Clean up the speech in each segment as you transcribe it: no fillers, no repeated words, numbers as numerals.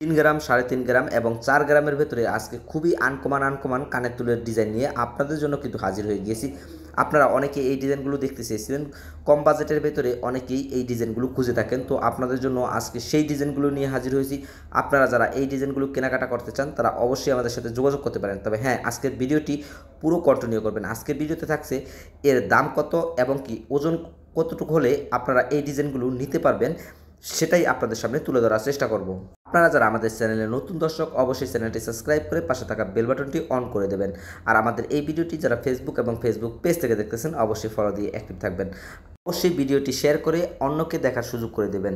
3 গ্রাম, 3.5 গ্রাম এবং 4 গ্রামের ভেতরে আজকে খুবই আনকমন কানের দুলের ডিজাইন নিয়ে আপনাদের জন্য কিন্তু হাজির হয়ে গিয়েছি। আপনারা অনেকেই এই ডিজাইনগুলো দেখতে চেয়েছিলেন। কম বাজেটের ভেতরে অনেকেই এই ডিজাইনগুলো খুঁজে থাকেন। তো আপনাদের জন্য আজকে সেই ডিজাইনগুলো নিয়ে হাজির হয়েছি। আপনারা যারা এই ডিজাইনগুলো কেনাকাটা করতে চান তারা অবশ্যই আমাদের সাথে যোগাযোগ করতে পারেন। তবে হ্যাঁ, আজকের ভিডিওটি পুরো কন্টিনিউ করবেন। আজকের ভিডিওতে থাকছে এর দাম কত এবং কি ওজন কতটুকু হলে আপনারা এই ডিজাইনগুলো নিতে পারবেন, সেটাই আপনাদের সামনে তুলে ধরার চেষ্টা করব। আপনারা যারা আমাদের চ্যানেলে নতুন দর্শক অবশ্যই চ্যানেলটি সাবস্ক্রাইব করে পাশে থাকা বেল বাটনটি অন করে দেবেন। আর আমাদের এই ভিডিওটি যারা ফেসবুক এবং ফেসবুক পেজ থেকে দেখতেছেন অবশ্যই ফলো দিয়ে অ্যাক্টিভ থাকবেন। অবশ্যই ভিডিওটি শেয়ার করে অন্যকে দেখার সুযোগ করে দেবেন।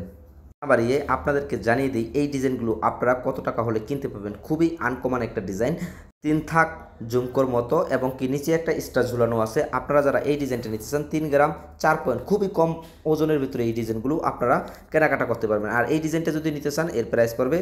বাড়িয়ে আপনাদেরকে জানিয়ে দিই এই ডিজাইনগুলো আপনারা কত টাকা হলে কিনতে পারবেন। খুবই আনকমন একটা ডিজাইন, 3 থাক ঝুমকোর মতো এবং কি নিচে একটা স্টার ঝুলানো আছে। আপনারা যারা এই ডিজাইনটা নিতে চান 3 গ্রাম 4 পয়েন্ট খুবই কম ওজনের ভিতরে এই ডিজাইনগুলো আপনারা কেনাকাটা করতে পারবেন। আর এই ডিজাইনটা যদি নিতে চান এর প্রাইস পড়বে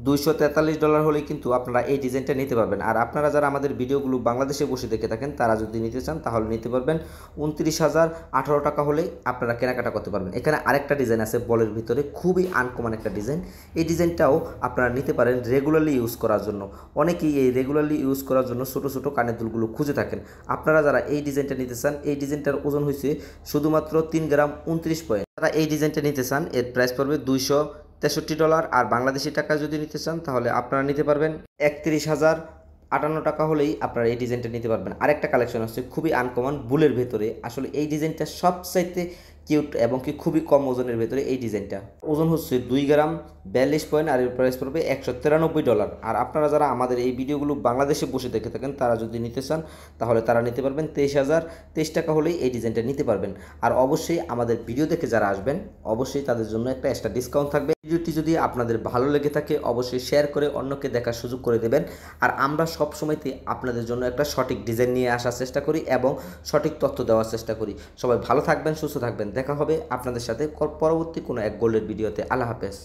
$243 হলেই কিন্তু আপনারা এই ডিজাইনটা নিতে পারবেন। আর আপনারা যারা আমাদের ভিডিওগুলো বাংলাদেশে বসে দেখে থাকেন তারা যদি নিতে চান তাহলে নিতে পারবেন 29,018 টাকা হলেই আপনারা কেনাকাটা করতে পারবেন। এখানে আরেকটা ডিজাইন আছে বলের ভিতরে, খুবই আনকমন একটা ডিজাইন। এই ডিজাইনটাও আপনারা নিতে পারেন রেগুলারলি ইউজ করার জন্য। অনেকেই এই রেগুলারলি ইউজ করার জন্য ছোটো ছোটো কানের দুলগুলো খুঁজে থাকেন। আপনারা যারা এই ডিজাইনটা নিতে চান, এই ডিজাইনটার ওজন হয়েছে শুধুমাত্র 3 গ্রাম 29 পয়েন্ট। যারা এই ডিজাইনটা নিতে চান এর প্রাইস পড়বে $263। আর বাংলাদেশি টাকা যদি নিতে চান তাহলে আপনারা নিতে পারবেন 31,058 টাকা হলেই আপনারা এই ডিজাইনটা নিতে পারবেন। আরেকটা কালেকশন হচ্ছে খুবই আনকমন বুলের ভেতরে। আসলে এই ডিজাইনটা সবচাইতে কিউট এবং কি খুবই কম ওজনের ভেতরে এই ডিজাইনটা। ওজন হচ্ছে 2 গ্রাম 42 পয়েন্ট আর এর প্রাইস পড়বে $193। আর আপনারা যারা আমাদের এই ভিডিওগুলো বাংলাদেশে বসে দেখে থাকেন তারা যদি নিতে চান তাহলে তারা নিতে পারবেন 23,023 টাকা হলেই এই ডিজাইনটা নিতে পারবেন। আর অবশ্যই আমাদের ভিডিও দেখে যারা আসবেন অবশ্যই তাদের জন্য একটা এক্সট্রা ডিসকাউন্ট থাকবে। ভিডিওটি যদি আপনাদের ভালো লেগে থাকে অবশ্যই শেয়ার করে অন্যকে দেখার সুযোগ করে দেবেন। আর আমরা সব সময়তে আপনাদের জন্য একটা সঠিক ডিজাইন নিয়ে আসার চেষ্টা করি এবং সঠিক তথ্য দেওয়ার চেষ্টা করি। সবাই ভালো থাকবেন, সুস্থ থাকবেন। দেখা হবে আপনাদের সাথে পরবর্তী কোনো এক গোল্ডের ভিডিওতে। আল্লাহ হাফেজ।